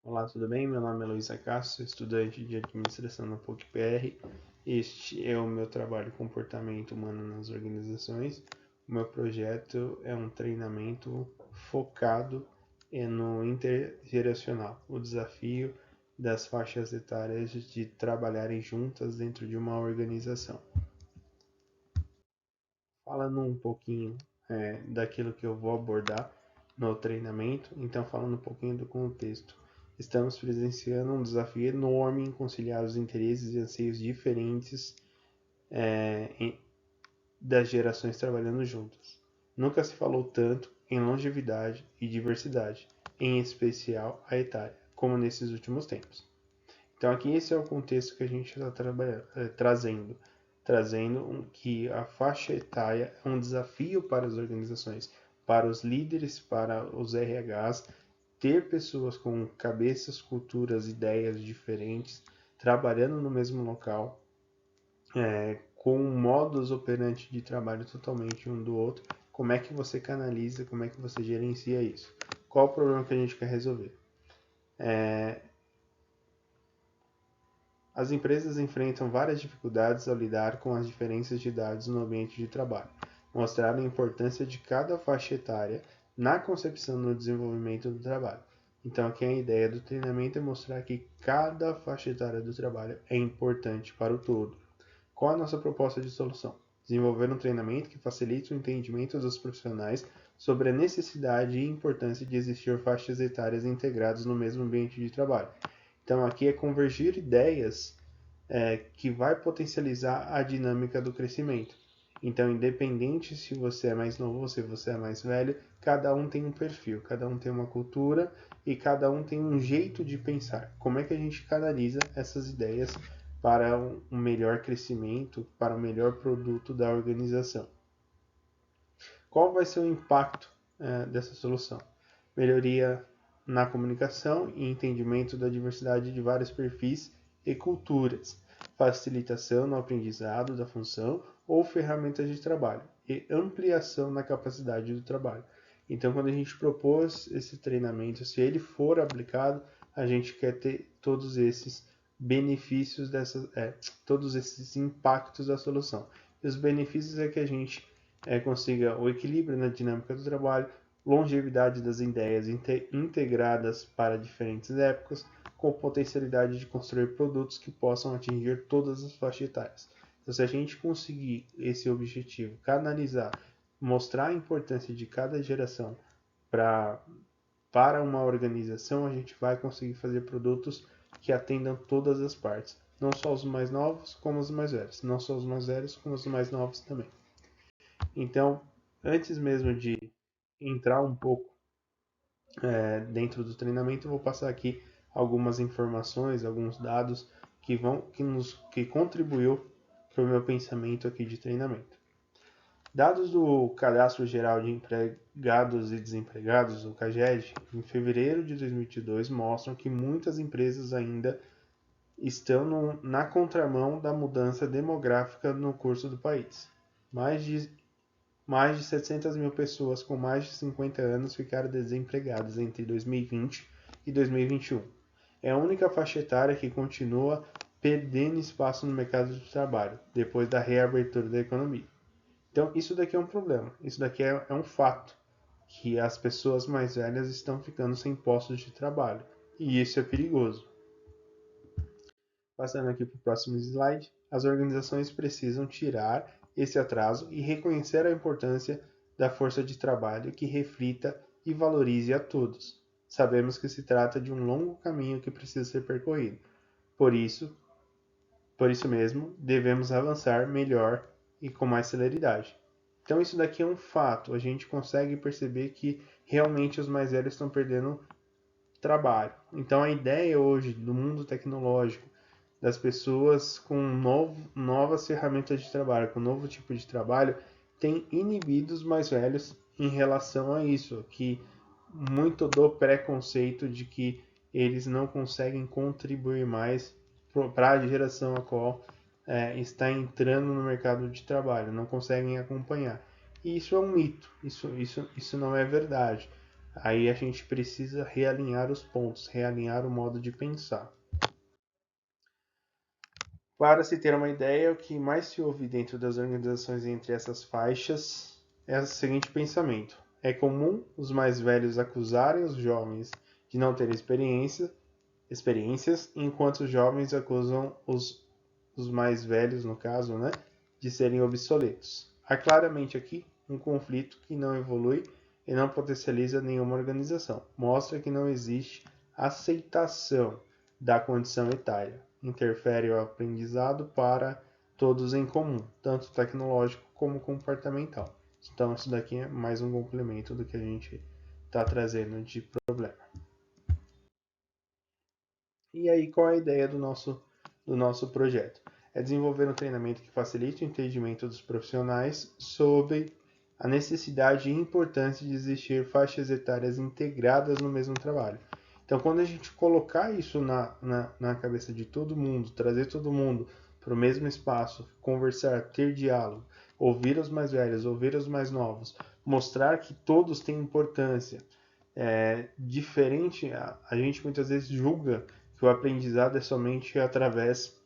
Olá, tudo bem? Meu nome é Luiz Acácio, estudante de administração na PUC-PR. Este é o meu trabalho de comportamento humano nas organizações. O meu projeto é um treinamento focado no intergeracional, o desafio das faixas etárias de trabalharem juntas dentro de uma organização. Falando um pouquinho daquilo que eu vou abordar no treinamento, então falando um pouquinho do contexto. Estamos presenciando um desafio enorme em conciliar os interesses e anseios diferentes das gerações trabalhando juntas. Nunca se falou tanto em longevidade e diversidade, em especial a etária, como nesses últimos tempos. Então aqui esse é o contexto que a gente está trazendo que a faixa etária é um desafio para as organizações, para os líderes, para os RHs, ter pessoas com cabeças, culturas, ideias diferentes, trabalhando no mesmo local, com um modus operandi de trabalho totalmente um do outro. Como é que você canaliza, como é que você gerencia isso? Qual o problema que a gente quer resolver? As empresas enfrentam várias dificuldades ao lidar com as diferenças de idades no ambiente de trabalho. Mostraram a importância de cada faixa etária na concepção e no desenvolvimento do trabalho. Então, aqui a ideia do treinamento é mostrar que cada faixa etária do trabalho é importante para o todo. Qual a nossa proposta de solução? Desenvolver um treinamento que facilite o entendimento dos profissionais sobre a necessidade e importância de existir faixas etárias integradas no mesmo ambiente de trabalho. Então, aqui é convergir ideias que vai potencializar a dinâmica do crescimento. Então, independente se você é mais novo ou se você é mais velho, cada um tem um perfil, cada um tem uma cultura e cada um tem um jeito de pensar. Como é que a gente canaliza essas ideias para um melhor crescimento, para um melhor produto da organização? Qual vai ser o impacto dessa solução? Melhoria na comunicação e entendimento da diversidade de vários perfis e culturas, facilitação no aprendizado da função ou ferramentas de trabalho e ampliação na capacidade do trabalho. Então, quando a gente propôs esse treinamento, se ele for aplicado, a gente quer ter todos esses benefícios todos esses impactos da solução. E os benefícios é que a gente consiga o equilíbrio na dinâmica do trabalho, longevidade das ideias integradas para diferentes épocas, com potencialidade de construir produtos que possam atingir todas as faixas etárias. Então, se a gente conseguir esse objetivo, canalizar, mostrar a importância de cada geração para uma organização, a gente vai conseguir fazer produtos que atendam todas as partes. Não só os mais novos, como os mais velhos. Não só os mais velhos, como os mais novos também. Então, antes mesmo de entrar um pouco dentro do treinamento, eu vou passar aqui algumas informações, alguns dados que contribuiu para o meu pensamento aqui de treinamento. Dados do Cadastro Geral de Empregados e Desempregados, o CAGED, em fevereiro de 2022, mostram que muitas empresas ainda estão na contramão da mudança demográfica no curso do país. Mais de 700 mil pessoas com mais de 50 anos ficaram desempregadas entre 2020 e 2021. É a única faixa etária que continua perdendo espaço no mercado de trabalho, depois da reabertura da economia. Então, isso daqui é um problema, isso daqui é um fato, que as pessoas mais velhas estão ficando sem postos de trabalho, e isso é perigoso. Passando aqui para o próximo slide, as organizações precisam tirar esse atraso e reconhecer a importância da força de trabalho que reflita e valorize a todos. Sabemos que se trata de um longo caminho que precisa ser percorrido. Por isso, por isso mesmo, devemos avançar melhor e com mais celeridade. Então isso daqui é um fato. A gente consegue perceber que realmente os mais velhos estão perdendo trabalho. Então a ideia hoje do mundo tecnológico das pessoas com novas ferramentas de trabalho, com novo tipo de trabalho, tem inibido os mais velhos em relação a isso, que muito do preconceito de que eles não conseguem contribuir mais para a geração a qual está entrando no mercado de trabalho, não conseguem acompanhar. E isso é um mito, isso não é verdade. Aí a gente precisa realinhar os pontos, realinhar o modo de pensar. Para se ter uma ideia, o que mais se ouve dentro das organizações entre essas faixas é o seguinte pensamento: é comum os mais velhos acusarem os jovens de não terem experiências, enquanto os jovens acusam os mais velhos, no caso, né, de serem obsoletos. Há claramente aqui um conflito que não evolui e não potencializa nenhuma organização. Mostra que não existe aceitação da condição etária. Interfere o aprendizado para todos em comum, tanto tecnológico como comportamental. Então, isso daqui é mais um complemento do que a gente está trazendo de problema. E aí, qual é a ideia do nosso projeto? É desenvolver um treinamento que facilite o entendimento dos profissionais sobre a necessidade e importância de existir faixas etárias integradas no mesmo trabalho. Então, quando a gente colocar isso na cabeça de todo mundo, trazer todo mundo para o mesmo espaço, conversar, ter diálogo, ouvir os mais velhos, ouvir os mais novos, mostrar que todos têm importância. Diferente, a gente muitas vezes julga que o aprendizado é somente através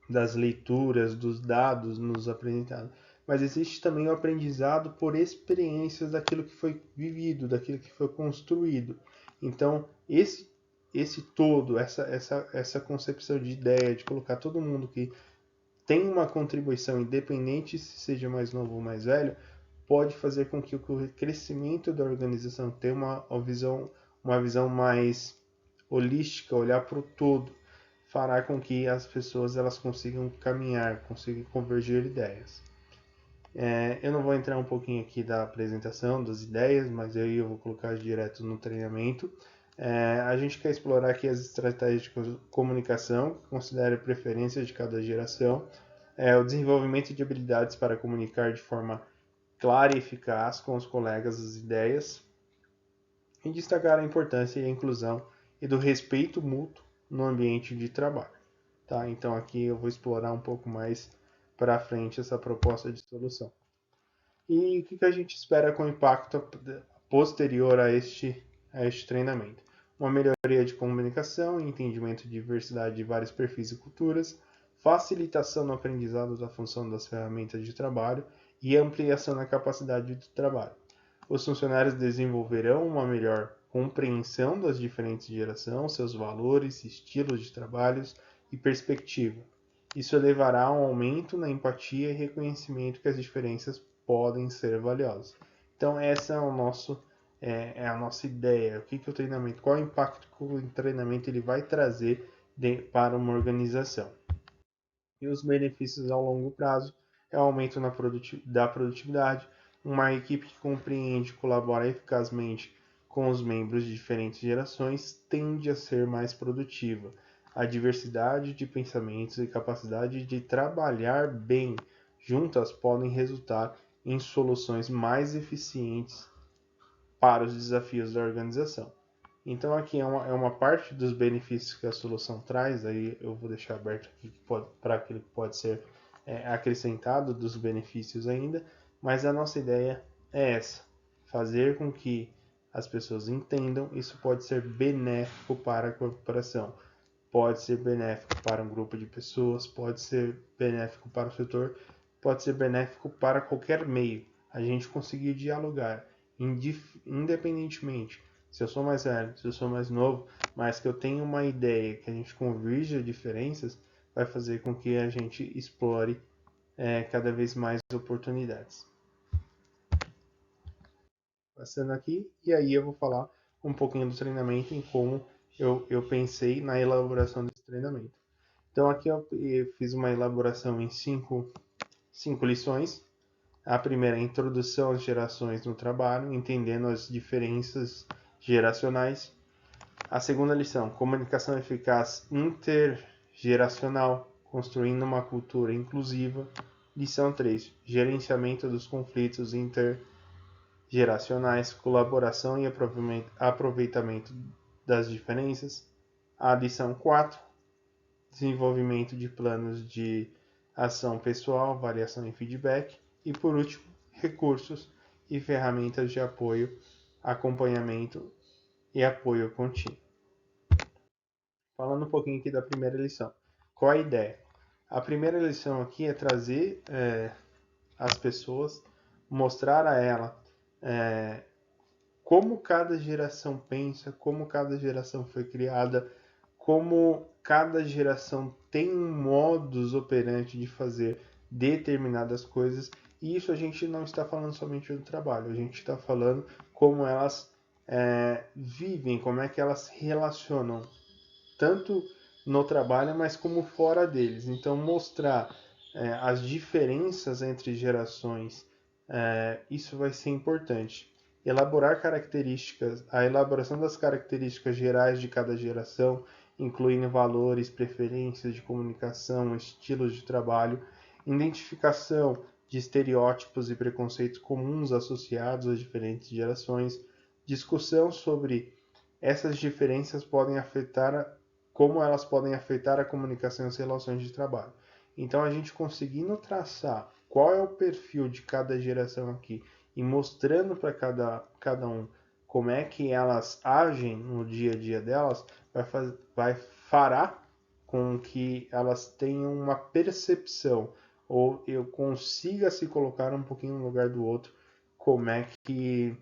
das leituras, dos dados nos apresentados. Mas existe também o aprendizado por experiências daquilo que foi vivido, daquilo que foi construído. Então, esse todo, essa concepção de ideia de colocar todo mundo que tem uma contribuição, independente se seja mais novo ou mais velho, pode fazer com que o crescimento da organização tenha uma visão mais holística, olhar para o todo, fará com que as pessoas elas consigam caminhar, consigam convergir ideias. Eu não vou entrar um pouquinho aqui da apresentação das ideias, mas aí eu vou colocar direto no treinamento. A gente quer explorar aqui as estratégias de comunicação, que considera preferências de cada geração, o desenvolvimento de habilidades para comunicar de forma clara e eficaz com os colegas as ideias, e destacar a importância e a inclusão e do respeito mútuo no ambiente de trabalho. Tá? Então aqui eu vou explorar um pouco mais para frente essa proposta de solução. E o que a gente espera com o impacto posterior a este treinamento? Uma melhoria de comunicação e entendimento de diversidade de vários perfis e culturas, facilitação no aprendizado da função das ferramentas de trabalho e ampliação na capacidade de trabalho. Os funcionários desenvolverão uma melhor compreensão das diferentes gerações, seus valores, estilos de trabalhos e perspectiva. Isso levará a um aumento na empatia e reconhecimento que as diferenças podem ser valiosas. Então essa é a nossa ideia. O que o treinamento, qual é o impacto que o treinamento ele vai trazer para uma organização? E os benefícios ao longo prazo é o aumento da produtividade, uma equipe que compreende e colabora eficazmente com os membros de diferentes gerações tende a ser mais produtiva. A diversidade de pensamentos e capacidade de trabalhar bem juntas podem resultar em soluções mais eficientes para os desafios da organização. Então aqui é uma parte dos benefícios que a solução traz, aí eu vou deixar aberto aqui para aquilo que pode ser acrescentado dos benefícios ainda, mas a nossa ideia é essa, fazer com que as pessoas entendam, isso pode ser benéfico para a corporação, pode ser benéfico para um grupo de pessoas, pode ser benéfico para o setor, pode ser benéfico para qualquer meio. A gente conseguir dialogar, independentemente se eu sou mais velho, se eu sou mais novo, mas que eu tenha uma ideia, que a gente convirja diferenças, vai fazer com que a gente explore cada vez mais oportunidades. Passando aqui, e aí eu vou falar um pouquinho do treinamento em como eu pensei na elaboração desse treinamento. Então aqui eu fiz uma elaboração em cinco lições. A primeira é a introdução às gerações no trabalho, entendendo as diferenças geracionais. A segunda lição, comunicação eficaz intergeracional, construindo uma cultura inclusiva. Lição 3, gerenciamento dos conflitos intergeracionais, colaboração e aproveitamento das diferenças. A lição 4, desenvolvimento de planos de ação pessoal, avaliação e feedback. E por último, recursos e ferramentas de apoio acompanhamento e apoio contínuo. Falando um pouquinho aqui da primeira lição. Qual a ideia? A primeira lição aqui é trazer as pessoas, mostrar a ela como cada geração pensa, como cada geração foi criada, como cada geração tem um modus operandi de fazer determinadas coisas. E isso a gente não está falando somente do trabalho, a gente está falando como elas vivem, como é que elas se relacionam, tanto no trabalho, mas como fora deles. Então, mostrar as diferenças entre gerações, isso vai ser importante. Elaborar características, a elaboração das características gerais de cada geração, incluindo valores, preferências de comunicação, estilos de trabalho, identificação de estereótipos e preconceitos comuns associados às diferentes gerações, discussão sobre essas diferenças podem afetar como elas podem afetar a comunicação e as relações de trabalho. Então, a gente conseguindo traçar qual é o perfil de cada geração aqui e mostrando para cada um como é que elas agem no dia a dia delas, fará com que elas tenham uma percepção ou eu consiga se colocar um pouquinho no lugar do outro, como é que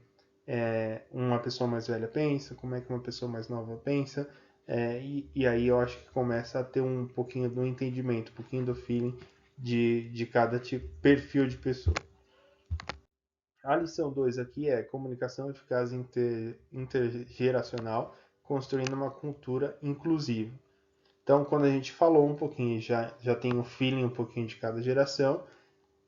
uma pessoa mais velha pensa, como é que uma pessoa mais nova pensa, e aí eu acho que começa a ter um pouquinho do entendimento, um pouquinho do feeling de cada tipo, perfil de pessoa. A lição 2 aqui é comunicação eficaz intergeracional, construindo uma cultura inclusiva. Então, quando a gente falou um pouquinho, já tem um feeling um pouquinho de cada geração.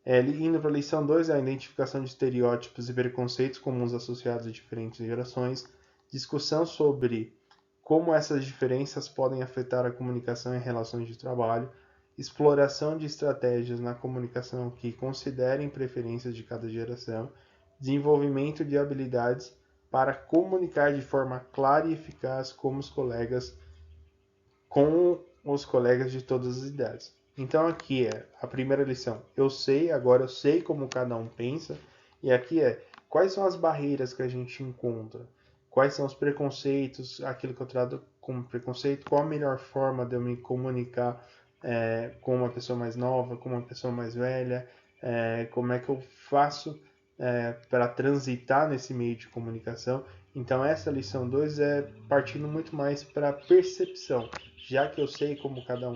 Indo para a lição 2, a identificação de estereótipos e preconceitos comuns associados a diferentes gerações. Discussão sobre como essas diferenças podem afetar a comunicação e relações de trabalho. Exploração de estratégias na comunicação que considerem preferências de cada geração. Desenvolvimento de habilidades para comunicar de forma clara e eficaz com os colegas de todas as idades. Então aqui é a primeira lição. Agora eu sei como cada um pensa. E aqui é quais são as barreiras que a gente encontra, quais são os preconceitos, aquilo que eu trato como preconceito, qual a melhor forma de eu me comunicar com uma pessoa mais nova, com uma pessoa mais velha, como é que eu faço para transitar nesse meio de comunicação. Então essa lição 2 é partindo muito mais para percepção. Já que eu sei como cada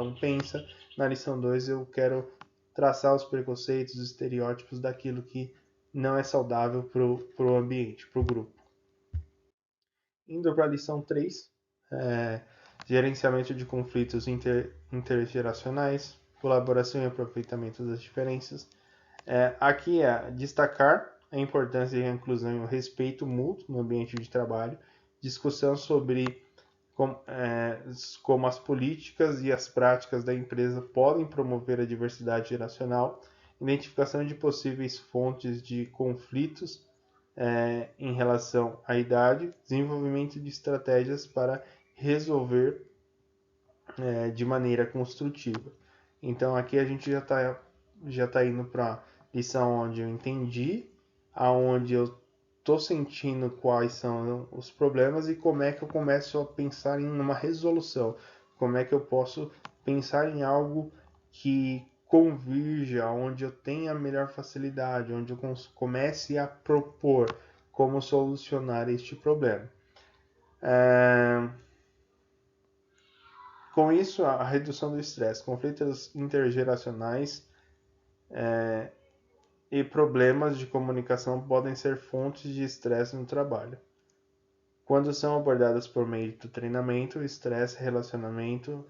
um pensa, na lição 2 eu quero traçar os preconceitos, os estereótipos daquilo que não é saudável para o ambiente, para o grupo. Indo para a lição 3, gerenciamento de conflitos intergeracionais, colaboração e aproveitamento das diferenças. Aqui é destacar a importância e a inclusão e o respeito mútuo no ambiente de trabalho, discussão sobre como as políticas e as práticas da empresa podem promover a diversidade geracional, identificação de possíveis fontes de conflitos em relação à idade, desenvolvimento de estratégias para resolver de maneira construtiva. Então aqui a gente já tá indo para lição onde eu entendi, aonde eu tô sentindo quais são os problemas e como é que eu começo a pensar em uma resolução. Como é que eu posso pensar em algo que convirja, onde eu tenha melhor facilidade, onde eu comece a propor como solucionar este problema. Com isso, a redução do estresse, conflitos intergeracionais e problemas de comunicação podem ser fontes de estresse no trabalho. Quando são abordadas por meio do treinamento, o estresse relacionamento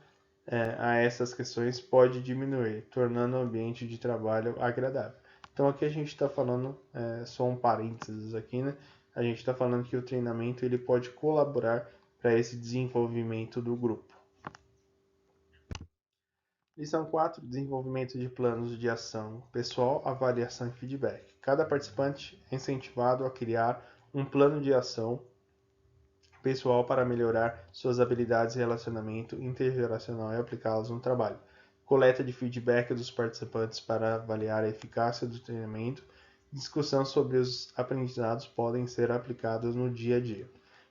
a essas questões pode diminuir, tornando o ambiente de trabalho agradável. Então aqui a gente está falando, só um parênteses aqui, né? A gente está falando que o treinamento ele pode colaborar para esse desenvolvimento do grupo. Lição 4. Desenvolvimento de planos de ação pessoal, avaliação e feedback. Cada participante é incentivado a criar um plano de ação pessoal para melhorar suas habilidades de relacionamento intergeracional e aplicá-las no trabalho. Coleta de feedback dos participantes para avaliar a eficácia do treinamento. discussão sobre os aprendizados podem ser aplicados no dia a dia.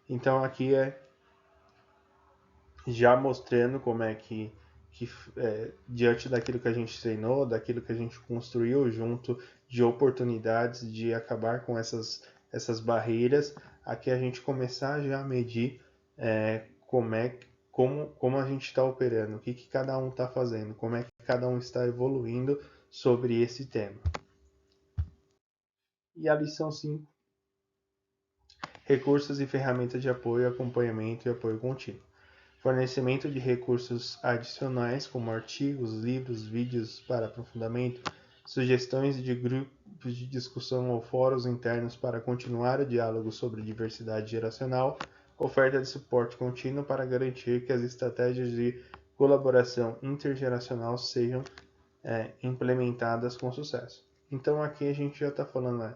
Então aqui é já mostrando como é que diante daquilo que a gente treinou, daquilo que a gente construiu junto, de oportunidades de acabar com essas barreiras, aqui a gente começar já a medir como a gente está operando, o que cada um está fazendo, como é que cada um está evoluindo sobre esse tema. E a lição 5, recursos e ferramentas de apoio, acompanhamento e apoio contínuo. Fornecimento de recursos adicionais, como artigos, livros, vídeos para aprofundamento, sugestões de grupos de discussão ou fóruns internos para continuar o diálogo sobre diversidade geracional, oferta de suporte contínuo para garantir que as estratégias de colaboração intergeracional sejam implementadas com sucesso. Então aqui a gente já está falando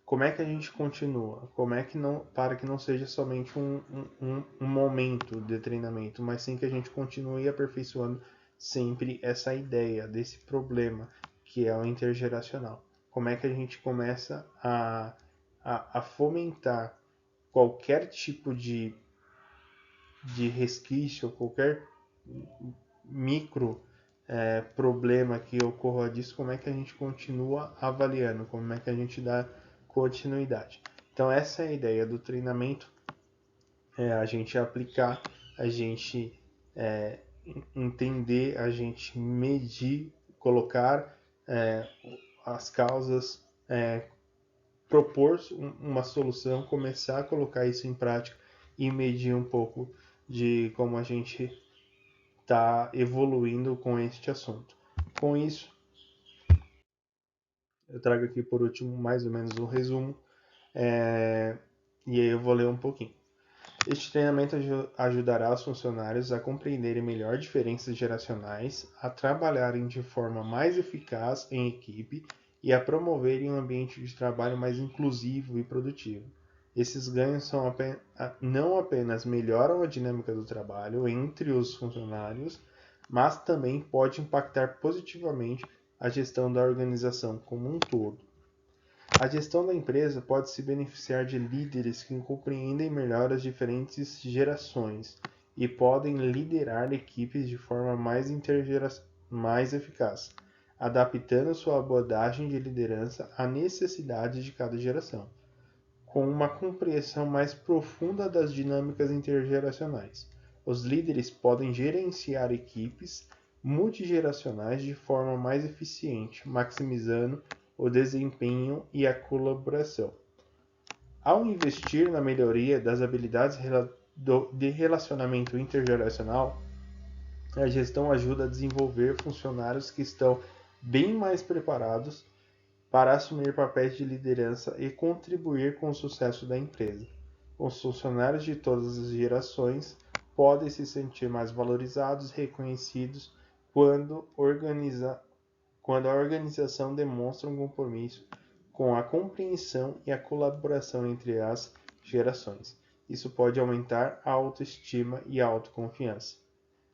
como é que a gente continua, como é que não, para que não seja somente um momento de treinamento, mas sim que a gente continue aperfeiçoando sempre essa ideia desse problema que é o intergeracional. Como é que a gente começa a fomentar qualquer tipo de resquício, qualquer micro problema que ocorra disso, como é que a gente continua avaliando, como é que a gente dá continuidade. Então essa é a ideia do treinamento, a gente aplicar, a gente entender, a gente medir, colocar as causas, propor uma solução, começar a colocar isso em prática e medir um pouco de como a gente está evoluindo com este assunto. Com isso, eu trago aqui por último mais ou menos um resumo, e aí eu vou ler um pouquinho. Este treinamento ajudará os funcionários a compreenderem melhor diferenças geracionais, a trabalharem de forma mais eficaz em equipe e a promoverem um ambiente de trabalho mais inclusivo e produtivo. Esses ganhos não apenas melhoram a dinâmica do trabalho entre os funcionários, mas também pode impactar positivamente a gestão da organização como um todo. A gestão da empresa pode se beneficiar de líderes que compreendem melhor as diferentes gerações e podem liderar equipes de forma mais eficaz, adaptando sua abordagem de liderança à necessidade de cada geração, com uma compreensão mais profunda das dinâmicas intergeracionais. Os líderes podem gerenciar equipes multigeracionais de forma mais eficiente, maximizando o desempenho e a colaboração. Ao investir na melhoria das habilidades de relacionamento intergeracional, a gestão ajuda a desenvolver funcionários que estão bem mais preparados para assumir papéis de liderança e contribuir com o sucesso da empresa. Os funcionários de todas as gerações podem se sentir mais valorizados e reconhecidos quando a organização demonstra um compromisso com a compreensão e a colaboração entre as gerações. Isso pode aumentar a autoestima e a autoconfiança.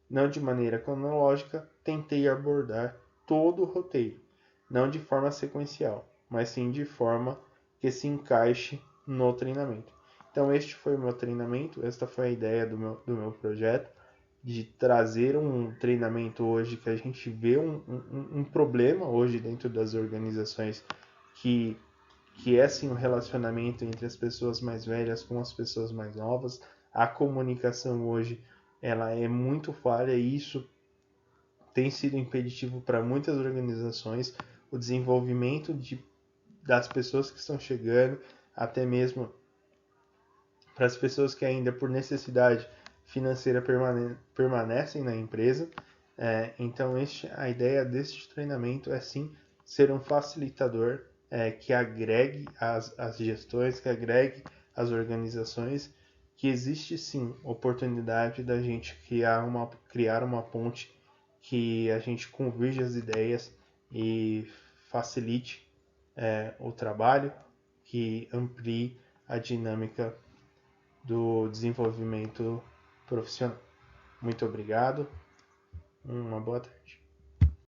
Não de maneira cronológica, tentei abordar todo o roteiro, não de forma sequencial, mas sim de forma que se encaixe no treinamento. Então este foi o meu treinamento, esta foi a ideia do meu projeto, de trazer um treinamento hoje que a gente vê um problema hoje dentro das organizações que é sim o relacionamento entre as pessoas mais velhas com as pessoas mais novas. A comunicação hoje ela é muito falha e isso tem sido impeditivo para muitas organizações, o desenvolvimento das pessoas que estão chegando, até mesmo para as pessoas que ainda por necessidade financeira permanecem na empresa. Então a ideia deste treinamento é sim ser um facilitador que agregue as gestões, que agregue as organizações, que existe sim oportunidade da gente criar uma ponte que a gente convirja as ideias e facilite o trabalho, que amplie a dinâmica do desenvolvimento profissional. Muito obrigado, uma boa tarde.